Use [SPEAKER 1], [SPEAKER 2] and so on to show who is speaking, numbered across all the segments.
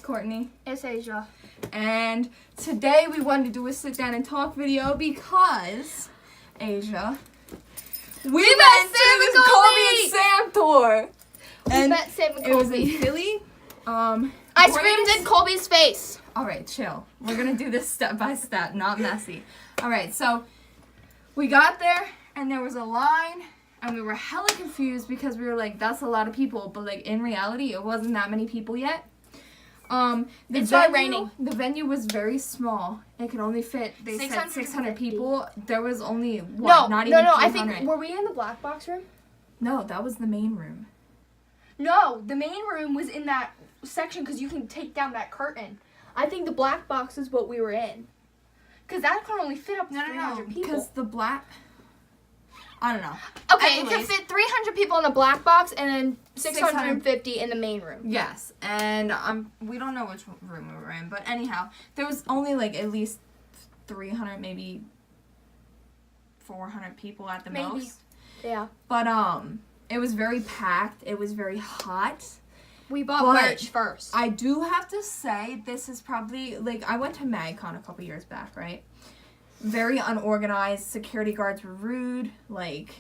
[SPEAKER 1] Courtney.
[SPEAKER 2] It's Asia.
[SPEAKER 1] And today we wanted to do a sit down and talk video because, Asia, we went to the Colby and Sam tour.
[SPEAKER 2] We met Sam and Colby.
[SPEAKER 1] It was in Philly.
[SPEAKER 2] I screamed in Colby's face.
[SPEAKER 1] Alright, chill. We're going to do this step by step, not messy. Alright, so we got there and there was a line and we were hella confused because we were like, that's a lot of people. But like in reality, it wasn't that many people yet.
[SPEAKER 2] It started raining.
[SPEAKER 1] The venue was very small. It could only fit, they said 600 people. There was only, not even 300.
[SPEAKER 2] I think, were we in the black box room?
[SPEAKER 1] No, that was the main room.
[SPEAKER 2] No, the main room was in that section because you can take down that curtain. I think the black box is what we were in. Because that could only fit up to 300 people.
[SPEAKER 1] Because the black, I don't know.
[SPEAKER 2] Okay, it could fit 300 people in the black box and then 650 in the main room.
[SPEAKER 1] Yes, and we don't know which room we were in, but anyhow, there was only like at least 300, maybe 400 people at the most.
[SPEAKER 2] Yeah.
[SPEAKER 1] But it was very packed. It was very hot.
[SPEAKER 2] We bought merch first.
[SPEAKER 1] I do have to say, this is probably, like, I went to MagCon a couple years back, right? Very unorganized. Security guards were rude. Like,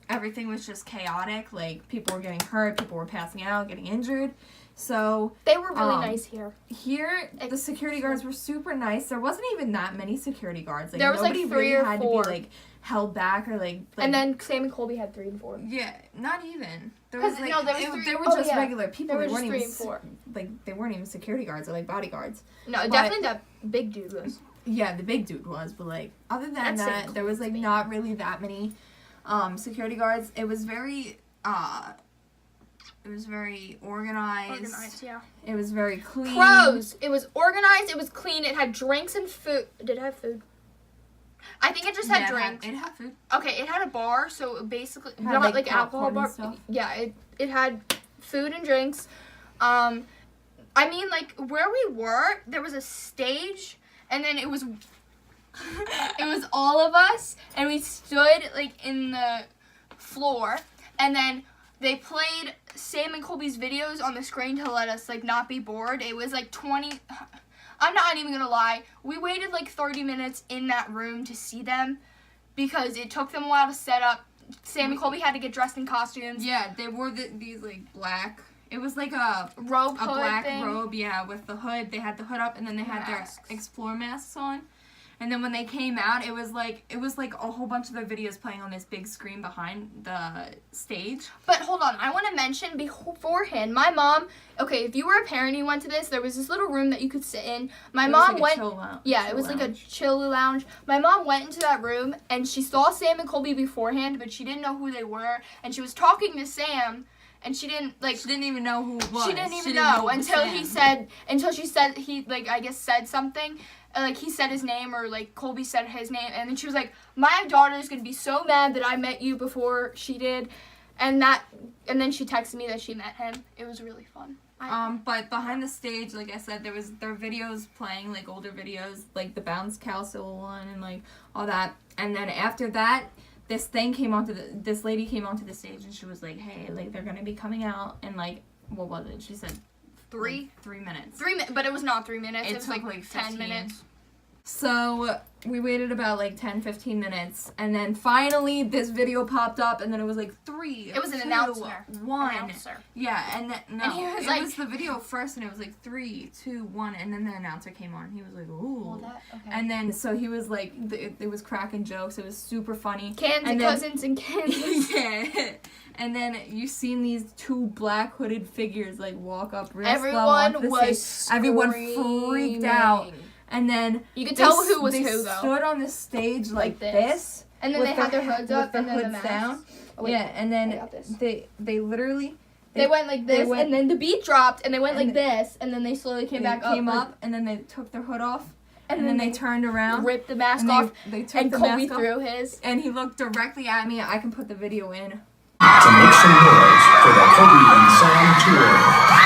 [SPEAKER 1] everything was just chaotic. Like, people were getting hurt. People were passing out, getting injured. So
[SPEAKER 2] they were really nice here.
[SPEAKER 1] Here, the security guards were super nice. There wasn't even that many security guards. Like,
[SPEAKER 2] there was
[SPEAKER 1] nobody
[SPEAKER 2] like 3
[SPEAKER 1] really
[SPEAKER 2] or
[SPEAKER 1] had
[SPEAKER 2] 4.
[SPEAKER 1] to be, like, held back or, like...
[SPEAKER 2] And then Sam and Colby had 3 and 4.
[SPEAKER 1] Yeah, not even. There
[SPEAKER 2] was,
[SPEAKER 1] like,
[SPEAKER 2] no, there was 3.
[SPEAKER 1] They were just regular people.
[SPEAKER 2] There
[SPEAKER 1] They
[SPEAKER 2] were
[SPEAKER 1] weren't
[SPEAKER 2] just 3
[SPEAKER 1] even,
[SPEAKER 2] and 4.
[SPEAKER 1] Like, they weren't even security guards or, like, bodyguards.
[SPEAKER 2] No,
[SPEAKER 1] But,
[SPEAKER 2] definitely that big dude was.
[SPEAKER 1] Yeah, the big dude was, but, like, other than that, there was, like, not really that many security guards. It was very, organized.
[SPEAKER 2] Organized, yeah.
[SPEAKER 1] It was very clean.
[SPEAKER 2] Pros. It was organized. It was clean. It had drinks and food. Did it have food? I think it just had drinks.
[SPEAKER 1] It had food.
[SPEAKER 2] Okay, it had a bar, so basically
[SPEAKER 1] It had,
[SPEAKER 2] not like alcohol bar.
[SPEAKER 1] Stuff.
[SPEAKER 2] Yeah, it had food and drinks. I mean, like where we were, there was a stage, and then it was all of us, and we stood like in the floor, and then they played Sam and Colby's videos on the screen to let us like not be bored. It was like 20. I'm not even gonna lie. We waited like 30 minutes in that room to see them because it took them a while to set up. Sam and Colby had to get dressed in costumes.
[SPEAKER 1] Yeah, they wore these like black. It was like a
[SPEAKER 2] robe,
[SPEAKER 1] a black robe, yeah, with the hood. They had the hood up, and then they had their Explore masks on. And then when they came out, it was like a whole bunch of their videos playing on this big screen behind the stage.
[SPEAKER 2] But hold on, I want to mention beforehand, my mom. Okay, if you were a parent and you went to this, there was this little room that you could sit in. My mom went. Yeah, it was like a chill lounge. My mom went into that room and she saw Sam and Colby beforehand, but she didn't know who they were, and she was talking to Sam. And she didn't even know who it was. She didn't even know until she said he like I guess said something. Like he said his name or like Colby said his name, and then she was like, "My daughter's gonna be so mad that I met you before she did," and then she texted me that she met him. It was really fun.
[SPEAKER 1] But behind the stage, like I said, there were videos playing, like older videos, like the Bounce Castle one and like all that. And then after that, this lady came onto the stage and she was like, "Hey, like they're gonna be coming out," and like what was it? She said 3 minutes.
[SPEAKER 2] 3 minutes, but it was not 3 minutes. It was
[SPEAKER 1] took
[SPEAKER 2] like 10 minutes.
[SPEAKER 1] So we waited about like 10-15 minutes, and then finally this video popped up, and then it was like 3.
[SPEAKER 2] It was an
[SPEAKER 1] 2,
[SPEAKER 2] announcer.
[SPEAKER 1] 1. Yeah, and then
[SPEAKER 2] it
[SPEAKER 1] was the video first, and it was like 3, 2, 1, and then the announcer came on. He was like, "Ooh," and then so he was like, it was cracking jokes. It was super funny.
[SPEAKER 2] Cousins in Kansas.
[SPEAKER 1] Yeah. And then you seen these 2 black hooded figures like walk up real slow
[SPEAKER 2] Everyone
[SPEAKER 1] onto the
[SPEAKER 2] was
[SPEAKER 1] stage. Everyone freaked out. And then
[SPEAKER 2] you could tell who was who though.
[SPEAKER 1] They stood on the stage like this.
[SPEAKER 2] And then they had their hoods up and then the masks
[SPEAKER 1] down. Yeah, and then they literally
[SPEAKER 2] they went like this, and then the beat dropped, and they went like this, and then they slowly came back up,
[SPEAKER 1] and then they took their hood off. And then they turned around,
[SPEAKER 2] ripped the mask off,
[SPEAKER 1] they took
[SPEAKER 2] and
[SPEAKER 1] the
[SPEAKER 2] Colby
[SPEAKER 1] mask off,
[SPEAKER 2] threw his.
[SPEAKER 1] And he looked directly at me. I can put the video in.
[SPEAKER 3] To make some noise for the Colby and Sam tour.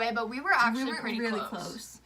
[SPEAKER 2] away, but we were actually pretty
[SPEAKER 1] really
[SPEAKER 2] close.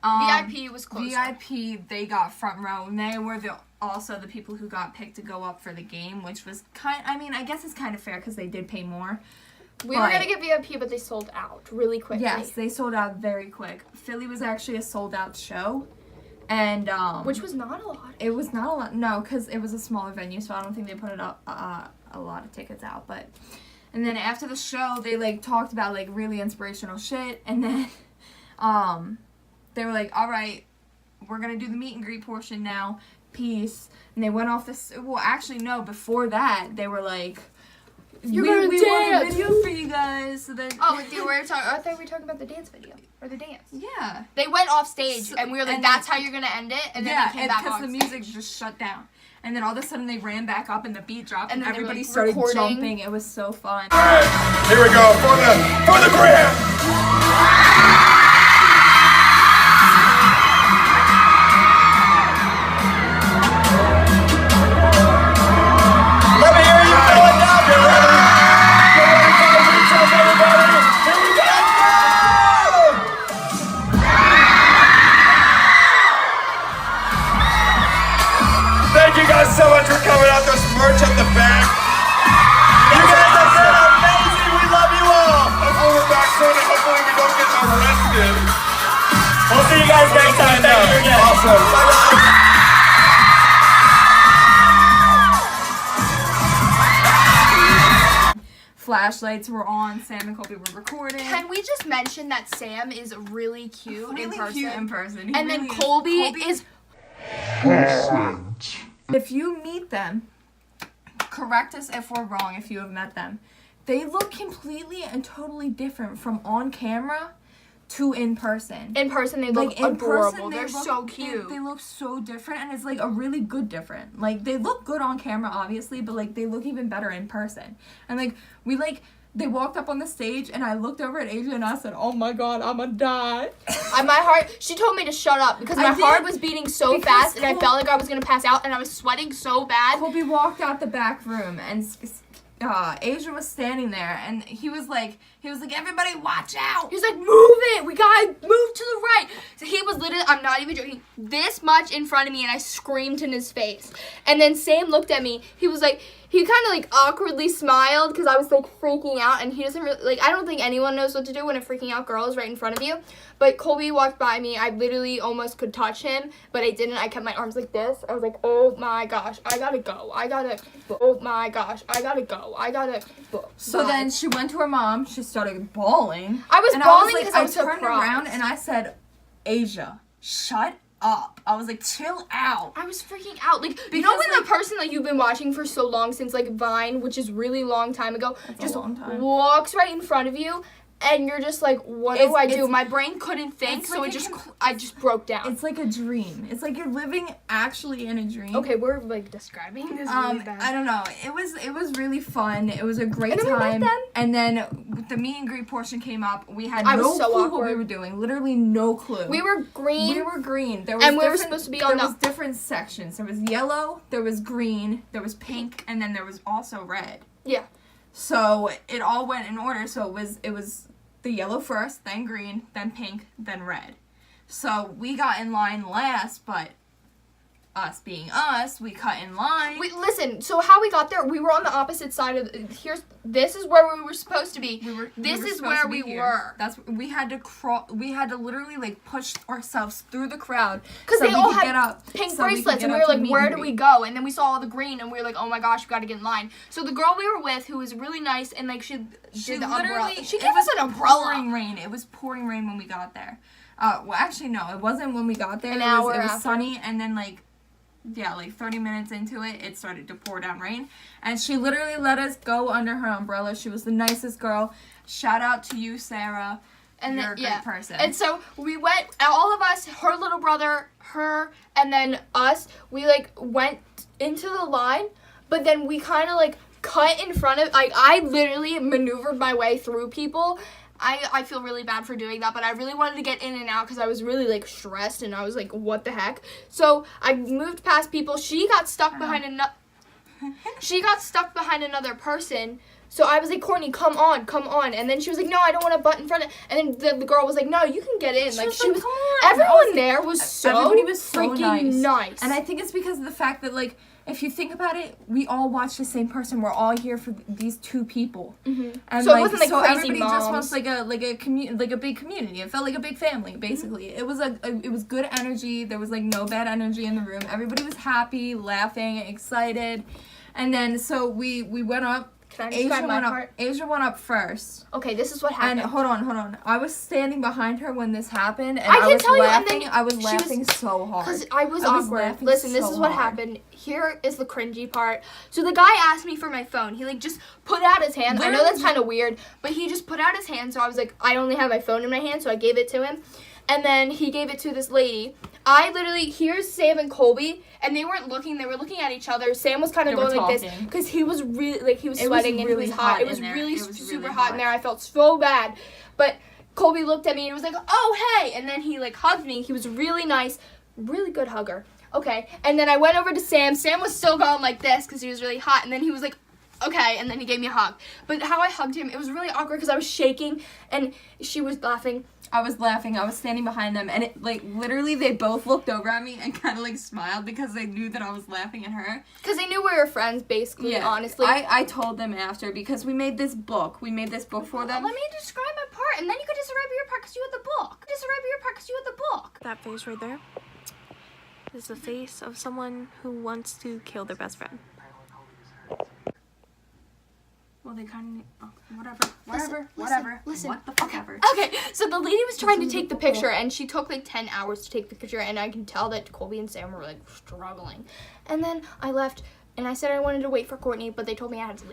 [SPEAKER 1] close.
[SPEAKER 2] VIP was closer.
[SPEAKER 1] VIP, they got front row, and they were also the people who got picked to go up for the game, which was I guess it's kind of fair because they did pay more.
[SPEAKER 2] We were gonna get VIP, but they sold out really quickly.
[SPEAKER 1] Yes, they sold out very quick. Philly was actually a sold out show, and
[SPEAKER 2] which was not a lot.
[SPEAKER 1] It was not a lot. No, because it was a smaller venue, so I don't think they put it up a lot of tickets out. But and then after the show, they like talked about like really inspirational shit, and then they were like, "All right, we're gonna do the meet and greet portion now. Peace." And they went off this. Well, actually, no. Before that, they were like, we want a video for you guys. So then,
[SPEAKER 2] I thought we were talking about the dance video or the dance.
[SPEAKER 1] Yeah.
[SPEAKER 2] They went off stage, and we were like, "That's how you're gonna end it." And then they came back on
[SPEAKER 1] because the music just shut down. And then all of a sudden they ran back up and the beat dropped and everybody
[SPEAKER 2] like,
[SPEAKER 1] started
[SPEAKER 2] recording.
[SPEAKER 1] jumping. It was so fun.
[SPEAKER 3] All right, here we go for the gram. Let me hear you going down. Get ready. Get ready for the beat drop, everybody. Here we go. Thank you guys so much for coming out. There's merch at the back. You guys have been amazing. We love you all. Hopefully we're back soon and hopefully we don't get arrested.
[SPEAKER 4] We'll see you guys next time. Thank you again.
[SPEAKER 3] Awesome. Bye-bye.
[SPEAKER 1] Flashlights were on. Sam and Colby were recording.
[SPEAKER 2] Can we just mention that Sam is really cute in person?
[SPEAKER 1] Cute in person. He
[SPEAKER 2] And
[SPEAKER 1] really
[SPEAKER 2] then Colby is...
[SPEAKER 1] If you meet them, correct us if we're wrong if you have met them. They look completely and totally different from on camera to in person.
[SPEAKER 2] In person, they look adorable. They're so cute.
[SPEAKER 1] They look so different, and it's like a really good different. Like, they look good on camera, obviously, but like they look even better in person. And like they walked up on the stage, and I looked over at Asia and I said, "Oh my God, I'ma die."
[SPEAKER 2] My heart. She told me to shut up because my heart was beating so fast, and I felt like I was gonna pass out, and I was sweating so bad.
[SPEAKER 1] Colby walked out the back room, and Asia was standing there, and he was like, "Everybody watch out!"
[SPEAKER 2] He was like, "Move it! We gotta move to the right." So he was literally, I'm not even joking, this much in front of me, and I screamed in his face. And then Sam looked at me. He was like, he kind of like awkwardly smiled because I was like freaking out, and he doesn't really, like, I don't think anyone knows what to do when a freaking out girl is right in front of you. But Colby walked by me. I literally almost could touch him, but I didn't. I kept my arms like this. I was like, "Oh my gosh, I gotta go. Oh my gosh, I gotta go."
[SPEAKER 1] So then she went to her mom. She started bawling.
[SPEAKER 2] I was bawling because I was
[SPEAKER 1] I turned
[SPEAKER 2] surprised.
[SPEAKER 1] around and I said, "Asia, shut up." I was like, "Chill out."
[SPEAKER 2] I was freaking out. Like, you know when the person that you've been watching for so long, since like Vine, which is really long time ago, just walks right in front of you, and you're just like, what do I do? My brain couldn't think, so
[SPEAKER 1] like
[SPEAKER 2] I just broke down.
[SPEAKER 1] It's like a dream. It's like you're living actually in a dream.
[SPEAKER 2] Okay, we're like describing this really bad.
[SPEAKER 1] I don't know. It was really fun. It was a great
[SPEAKER 2] And then we met
[SPEAKER 1] time.
[SPEAKER 2] them.
[SPEAKER 1] And then the meet and greet portion came up. We had
[SPEAKER 2] I
[SPEAKER 1] no
[SPEAKER 2] was so
[SPEAKER 1] clue
[SPEAKER 2] awkward.
[SPEAKER 1] what we were doing. Literally no clue.
[SPEAKER 2] We were green.
[SPEAKER 1] There was
[SPEAKER 2] And we were supposed to be on
[SPEAKER 1] There was different sections. There was yellow, there was green, there was pink, and then there was also red.
[SPEAKER 2] Yeah.
[SPEAKER 1] So it all went in order. So it was the yellow first, then green, then pink, then red. So we got in line last, but us being us, we cut in line.
[SPEAKER 2] Listen, so how we got there, we were on the opposite side of this is where we were supposed to be. This is where we were.
[SPEAKER 1] We had to literally like push ourselves through the crowd
[SPEAKER 2] because they all
[SPEAKER 1] get up,
[SPEAKER 2] had pink bracelets, and we were like, where do we go? And then we saw all the green, and we were like, oh my gosh, we gotta get in line. So the girl we were with, who was really nice, and like she did the umbrella. She gave us an umbrella.
[SPEAKER 1] It was pouring rain when we got there. Well, actually no, it wasn't when we got there.
[SPEAKER 2] It
[SPEAKER 1] was sunny, and then like 30 minutes into it, it started to pour down rain. And she literally let us go under her umbrella. She was the nicest girl. Shout out to you, Sarah. And you're a great person.
[SPEAKER 2] And so we went, all of us, her little brother, her, and then us, we like went into the line, but then we kind of like cut in front of, like I literally maneuvered my way through people. I feel really bad for doing that, but I really wanted to get in and out because I was really like stressed and I was like, what the heck? So I moved past people. She got stuck behind another person So I was like, Courtney, come on. And then she was like, no, I don't want to butt in front of. And then the girl was like, no, you can get in. She was come on. Everyone there was
[SPEAKER 1] everybody was so
[SPEAKER 2] freaking nice.
[SPEAKER 1] And I think it's because of the fact that, like, if you think about it, we all watch the same person. We're all here for these two people.
[SPEAKER 2] Mm-hmm.
[SPEAKER 1] And
[SPEAKER 2] so it wasn't like crazy
[SPEAKER 1] everybody
[SPEAKER 2] moms.
[SPEAKER 1] just wants like a big community. It felt like a big family, basically. Mm-hmm. It was good energy. There was like no bad energy in the room. Everybody was happy, laughing, excited. And then so we went up.
[SPEAKER 2] Can I describe my part?
[SPEAKER 1] Asia went up first.
[SPEAKER 2] Okay, this is what happened.
[SPEAKER 1] And hold on. I was standing behind her when this happened, and
[SPEAKER 2] I
[SPEAKER 1] was laughing so hard.
[SPEAKER 2] Because I was awkward. Listen, this is what happened. Here is the cringy part. So the guy asked me for my phone. He like just put out his hand. I know that's kind of weird, but he just put out his hand. So I was like, I only have my phone in my hand, so I gave it to him. And then he gave it to this lady. Here's Sam and Colby, and they weren't looking. They were looking at each other. Sam was kind of going like this because he was really he was sweating and it was hot. It was really super hot in there. I felt so bad, but Colby looked at me and was like, "Oh hey!" And then he like hugged me. He was really nice, really good hugger. Okay, and then I went over to Sam. Sam was still going like this because he was really hot, and then he was like, okay, and then he gave me a hug. But how I hugged him, it was really awkward because I was shaking and she was laughing.
[SPEAKER 1] I was laughing. I was standing behind them, and it like literally they both looked over at me and kind of like smiled because they knew that I was laughing at her.
[SPEAKER 2] Because they knew we were friends, basically. Yeah. Honestly,
[SPEAKER 1] I told them after because we made this book. We made this book for them.
[SPEAKER 2] Let me describe my part, and then you could describe your part because you had the book.
[SPEAKER 5] That face right there is the face of someone who wants to kill their best friend.
[SPEAKER 1] Well, they kind of whatever.
[SPEAKER 2] Listen.
[SPEAKER 1] What the fuck ever.
[SPEAKER 2] Okay, so the lady was trying to take the picture, and she took like 10 hours to take the picture, and I can tell that Colby and Sam were like struggling. And then I left, and I said I wanted to wait for Courtney, but they told me I had to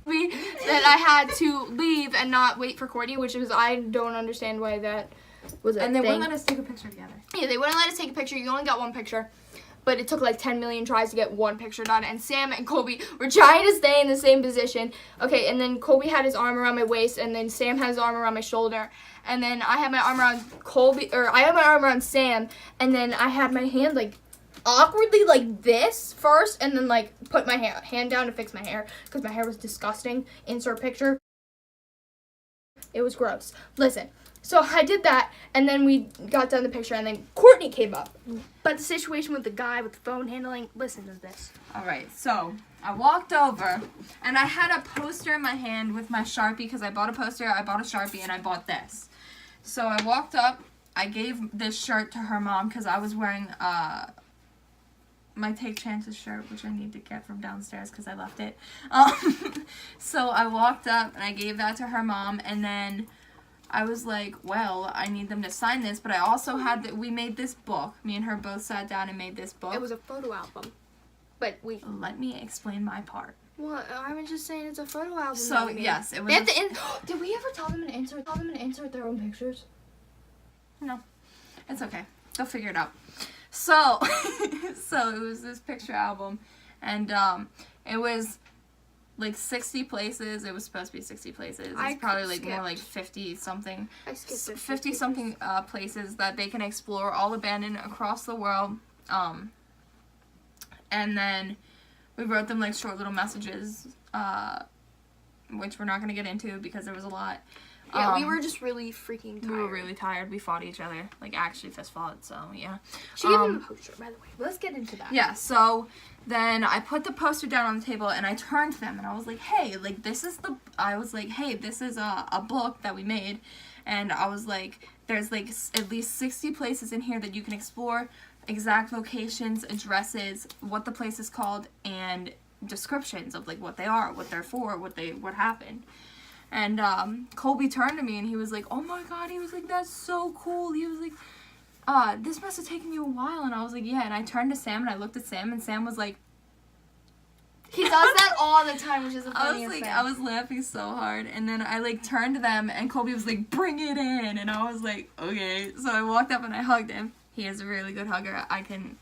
[SPEAKER 2] leave. That I had to leave and not wait for Courtney, which was I don't understand why that was a thing.
[SPEAKER 1] And they wouldn't let us take a picture together.
[SPEAKER 2] Yeah, they wouldn't let us take a picture. You only got one picture. But it took like 10 million tries to get one picture done. And Sam and Colby were trying to stay in the same position. Okay, and then Colby had his arm around my waist, and then Sam had his arm around my shoulder. And then I had my arm around I had my arm around Sam, and then I had my hand like awkwardly like this first, and then like put my hand down to fix my hair because my hair was disgusting. Insert picture. It was gross. Listen. So I did that, and then we got done the picture, and then Courtney came up. But the situation with the guy with the phone handling, listen to this.
[SPEAKER 1] All right, so I walked over, and I had a poster in my hand with my Sharpie, because I bought a poster, I bought a Sharpie, and I bought this. So I walked up, I gave this shirt to her mom, because I was wearing my Take Chances shirt, which I need to get from downstairs, because I left it. So I walked up, and I gave that to her mom, and then I was like, well, I need them to sign this, but I also we made this book. Me and her both sat down and made this book.
[SPEAKER 2] It was a photo album, but
[SPEAKER 1] Let me explain my part.
[SPEAKER 2] Well, I was just saying it's a photo album.
[SPEAKER 1] So, yes, it was...
[SPEAKER 2] Did we ever tell them to insert their own pictures?
[SPEAKER 1] No. It's okay. They'll figure it out. So, it was this picture album, and it was... like 60 places. It was supposed to be 60 places. It's probably like more like 50 something. 50 something places that they can explore, all abandoned across the world. And then we wrote them like short little messages, which we're not gonna get into because there was a lot.
[SPEAKER 2] Yeah, we were just really freaking tired.
[SPEAKER 1] We were really tired. We fought each other, like actually fist fought. So yeah.
[SPEAKER 2] She gave him a poster, by the way. Let's get into that.
[SPEAKER 1] Yeah. So then I put the poster down on the table and I turned to them and I was like, hey, like this is a book that we made, and I was like, there's like at least 60 places in here that you can explore, exact locations, addresses, what the place is called, and descriptions of like what they are, what they're for, what happened. And Colby turned to me and he was like, oh my god, he was like, that's so cool. He was like, this must have taken you a while. And I was like, yeah. And I turned to Sam and I looked at Sam and Sam was like,
[SPEAKER 2] he does that all the time, which is the funniest thing.
[SPEAKER 1] I was laughing so hard. And then I like turned to them and Colby was like, bring it in. And I was like, okay. So I walked up and I hugged him. He is a really good hugger. I can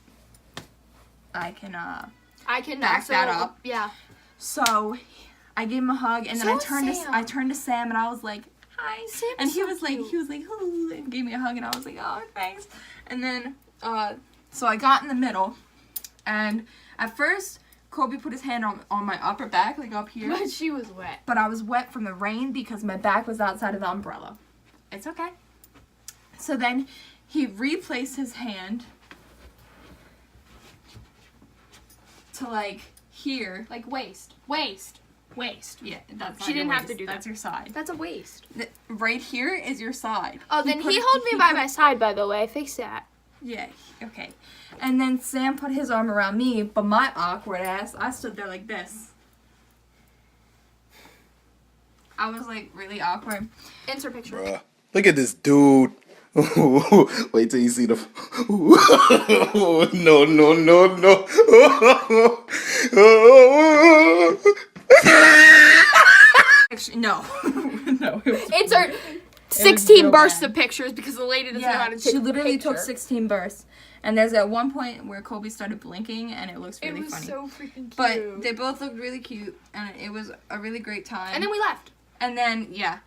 [SPEAKER 1] back that up.
[SPEAKER 2] Yeah.
[SPEAKER 1] So I gave him a hug, and then I turned to Sam, and I was like, "Hi."
[SPEAKER 2] Sam
[SPEAKER 1] and he was like, "Ooh," and gave me a hug, and I was like, "Oh, thanks." And then, so I got in the middle, and at first Colby put his hand on my upper back, like up here.
[SPEAKER 2] But she was wet.
[SPEAKER 1] But I was wet from the rain because my back was outside of the umbrella. It's okay. So then he replaced his hand to like here.
[SPEAKER 2] Like waist.
[SPEAKER 1] Yeah, that's
[SPEAKER 2] She didn't have to do that.
[SPEAKER 1] That's your side.
[SPEAKER 2] That's a waist.
[SPEAKER 1] Right here is your side.
[SPEAKER 2] Oh, then he held me by my side, by the way. Fix that.
[SPEAKER 1] Yeah, okay. And then Sam put his arm around me, but my awkward ass, I stood there like this. I was like really awkward.
[SPEAKER 2] Insert picture.
[SPEAKER 3] Bruh. Look at this dude. Wait till you see the. No.
[SPEAKER 1] No. No.
[SPEAKER 2] Insert 16 bursts of pictures because the lady doesn't know how to take
[SPEAKER 1] she literally took
[SPEAKER 2] picture.
[SPEAKER 1] 16 bursts. And there's at one point where Colby started blinking, and it looks really
[SPEAKER 2] It was
[SPEAKER 1] funny.
[SPEAKER 2] so freaking cute.
[SPEAKER 1] But they both looked really cute, and it was a really great time.
[SPEAKER 2] And then we left.
[SPEAKER 1] And then, yeah.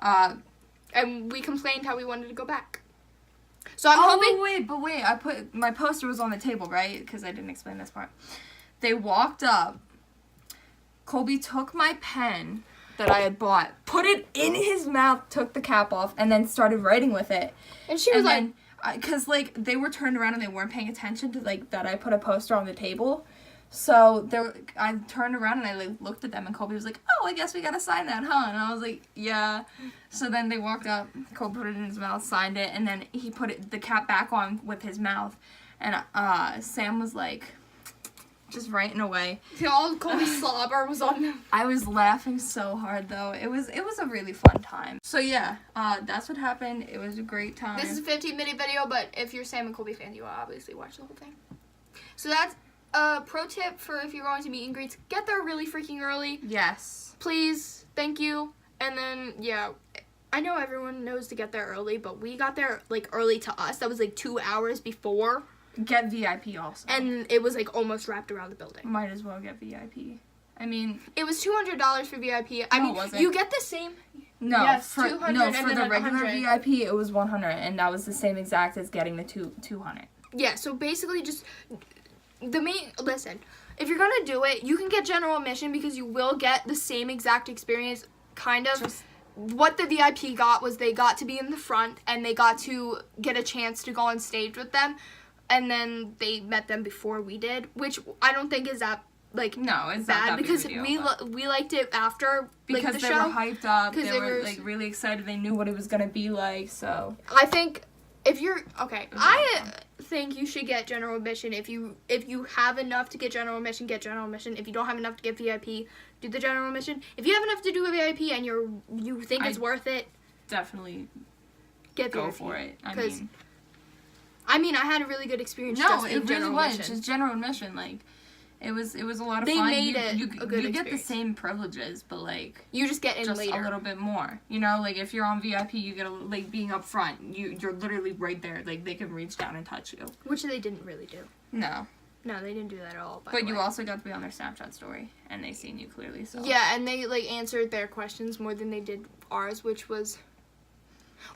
[SPEAKER 2] And we complained how we wanted to go back. So I'm hoping...
[SPEAKER 1] Wait. I put... My poster was on the table, right? Because I didn't explain this part. They walked up. Colby took my pen that I had bought, put it in his mouth, took the cap off, and then started writing with it.
[SPEAKER 2] And she was like...
[SPEAKER 1] Because, like, they were turned around and they weren't paying attention to, like, that I put a poster on the table. So I turned around and I like looked at them, and Colby was like, "Oh, I guess we gotta sign that, huh?" And I was like, "Yeah." So then they walked up. Colby put it in his mouth, signed it, and then he put the cap back on with his mouth. And Sam was like, just writing away.
[SPEAKER 2] All Colby's slobber was on him.
[SPEAKER 1] I was laughing so hard though. It was a really fun time. So yeah, that's what happened. It was a great time.
[SPEAKER 2] This is a 15-minute video, but if you're a Sam and Colby fan, you will obviously watch the whole thing. So that's a pro tip for if you're going to meet and greets. Get there really freaking early.
[SPEAKER 1] Yes.
[SPEAKER 2] Please. Thank you. And then, yeah, I know everyone knows to get there early, but we got there, like, early to us. That was, like, 2 hours before.
[SPEAKER 1] Get VIP also.
[SPEAKER 2] And it was, like, almost wrapped around the building.
[SPEAKER 1] Might as well get VIP. I mean...
[SPEAKER 2] It was $200 for VIP. I mean,
[SPEAKER 1] it wasn't.
[SPEAKER 2] you get the same...
[SPEAKER 1] No,
[SPEAKER 2] yes,
[SPEAKER 1] for
[SPEAKER 2] 200
[SPEAKER 1] the
[SPEAKER 2] and then
[SPEAKER 1] regular
[SPEAKER 2] 100.
[SPEAKER 1] VIP, it was 100, and that was the same exact as getting the 200.
[SPEAKER 2] Yeah, so basically just... Listen, if you're gonna do it, you can get general admission because you will get the same exact experience, kind of. What the VIP got was they got to be in the front, and they got to get a chance to go on stage with them, and then they met them before we did, which I don't think is that, like,
[SPEAKER 1] no, it's
[SPEAKER 2] bad,
[SPEAKER 1] not that
[SPEAKER 2] because
[SPEAKER 1] big a deal,
[SPEAKER 2] we liked it after, like,
[SPEAKER 1] because
[SPEAKER 2] the
[SPEAKER 1] they
[SPEAKER 2] show.
[SPEAKER 1] were hyped up, they were
[SPEAKER 2] were,
[SPEAKER 1] like, really excited, they knew what it was gonna be like, so.
[SPEAKER 2] I think... If you're I think you should get general admission. If you have enough to get general admission, get general admission. If you don't have enough to get VIP, do the general admission. If you have enough to do a VIP and you think it's worth it,
[SPEAKER 1] definitely
[SPEAKER 2] get
[SPEAKER 1] go
[SPEAKER 2] VIP.
[SPEAKER 1] for it.
[SPEAKER 2] I mean, I had a really good experience.
[SPEAKER 1] No,
[SPEAKER 2] just
[SPEAKER 1] it
[SPEAKER 2] in
[SPEAKER 1] really
[SPEAKER 2] general
[SPEAKER 1] was
[SPEAKER 2] admission.
[SPEAKER 1] just general admission. Like, it was a lot of
[SPEAKER 2] They
[SPEAKER 1] fun.
[SPEAKER 2] made it a good
[SPEAKER 1] you get the
[SPEAKER 2] experience.
[SPEAKER 1] same privileges, but like
[SPEAKER 2] You just get in
[SPEAKER 1] just
[SPEAKER 2] later.
[SPEAKER 1] a little bit more. You know, like if you're on VIP, you get like being up front. You're literally right there. Like they can reach down and touch you.
[SPEAKER 2] Which they didn't really do.
[SPEAKER 1] No.
[SPEAKER 2] No, they didn't do that at all.
[SPEAKER 1] But you also got to be on their Snapchat story, and they seen you clearly. So
[SPEAKER 2] yeah, and they like answered their questions more than they did ours, which was.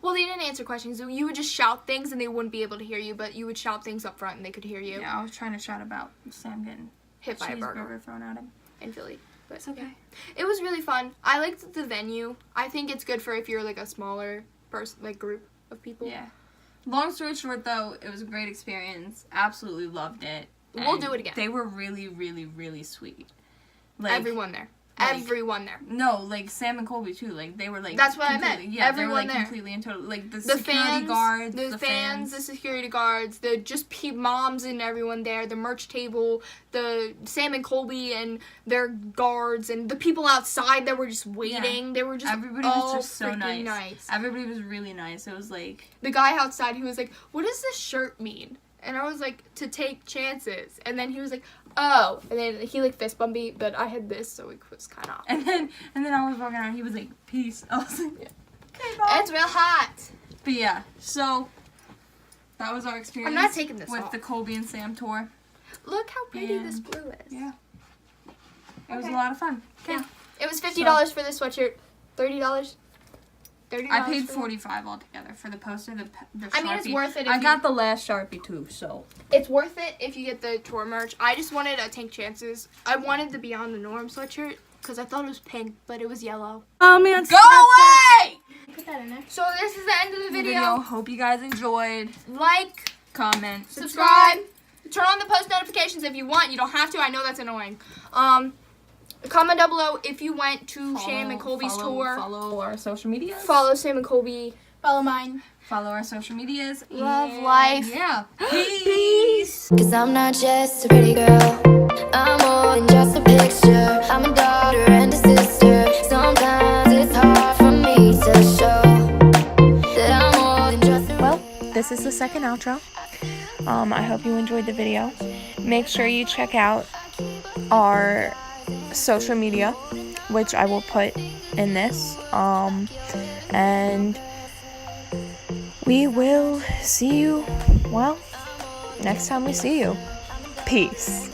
[SPEAKER 2] Well, they didn't answer questions. You would just shout things, and they wouldn't be able to hear you. But you would shout things up front, and they could hear you.
[SPEAKER 1] Yeah, I was trying to shout about Sam getting
[SPEAKER 2] Hit by a burger
[SPEAKER 1] cheeseburger thrown at him.
[SPEAKER 2] in Philly. But
[SPEAKER 1] It's okay.
[SPEAKER 2] yeah. It was really fun. I liked the venue. I think it's good for if you're like a smaller person, like group of people.
[SPEAKER 1] Yeah. Long story short, though, it was a great experience. Absolutely loved it.
[SPEAKER 2] We'll
[SPEAKER 1] And
[SPEAKER 2] do it again.
[SPEAKER 1] They were really, really, really sweet. Like,
[SPEAKER 2] Everyone there.
[SPEAKER 1] like-
[SPEAKER 2] Everyone there.
[SPEAKER 1] No, like Sam and Colby too. Like they were like.
[SPEAKER 2] That's what I meant.
[SPEAKER 1] completely- Yeah,
[SPEAKER 2] Everyone
[SPEAKER 1] they were like
[SPEAKER 2] there.
[SPEAKER 1] completely into like the
[SPEAKER 2] The
[SPEAKER 1] security
[SPEAKER 2] fans,
[SPEAKER 1] guards,
[SPEAKER 2] the fans, the security guards, the just moms and everyone there, the merch table, the Sam and Colby and their guards, and the people outside that were just waiting.
[SPEAKER 1] Yeah.
[SPEAKER 2] They were just
[SPEAKER 1] Everybody
[SPEAKER 2] all
[SPEAKER 1] was just so
[SPEAKER 2] freaking
[SPEAKER 1] nice. Everybody was really nice. It was like
[SPEAKER 2] The guy outside, he was like, "What does this shirt mean?" And I was like, "To take chances." And then he was like, "Oh." And then he like fist bumped me, but I had this, so it was kind of.
[SPEAKER 1] and then I was walking around. He was like, "Peace." I was like, "Okay, bye."
[SPEAKER 2] It's real hot.
[SPEAKER 1] But yeah, so that was our experience.
[SPEAKER 2] I'm not taking this
[SPEAKER 1] with
[SPEAKER 2] off.
[SPEAKER 1] the Colby and Sam tour.
[SPEAKER 2] Look how pretty
[SPEAKER 1] And-
[SPEAKER 2] this blue is.
[SPEAKER 1] Yeah, it was a
[SPEAKER 2] Okay.
[SPEAKER 1] lot of fun. Okay.
[SPEAKER 2] Yeah. It was $50 for this sweatshirt. $30. $30.
[SPEAKER 1] I paid $45 altogether for the poster, the Sharpie.
[SPEAKER 2] I mean, it's worth it.
[SPEAKER 1] I got the last Sharpie too, so.
[SPEAKER 2] It's worth it if you get the tour merch. I just wanted to take chances. I wanted the Beyond the Norm sweatshirt because I thought it was pink, but it was yellow.
[SPEAKER 1] Oh man, go away!
[SPEAKER 2] Put that in there. So this is the end of the video.
[SPEAKER 1] Hope you guys enjoyed.
[SPEAKER 2] Like,
[SPEAKER 1] Comment,
[SPEAKER 2] subscribe, turn on the post notifications if you want. You don't have to. I know that's annoying. Comment down below if you went to Sam and Colby's tour.
[SPEAKER 1] Follow our social medias.
[SPEAKER 2] Follow Sam and Colby. Follow mine.
[SPEAKER 1] Follow our social medias.
[SPEAKER 2] Love life.
[SPEAKER 1] Yeah. Peace.
[SPEAKER 6] Cause I'm not just a pretty girl, I'm more than just a picture. I'm a daughter and a sister. Sometimes it's hard for me to show that I'm more than just a...
[SPEAKER 5] Well, this is the second outro. I hope you enjoyed the video. Make sure you check out our social media, which I will put in this. And we will see you, well, next time we see you. Peace.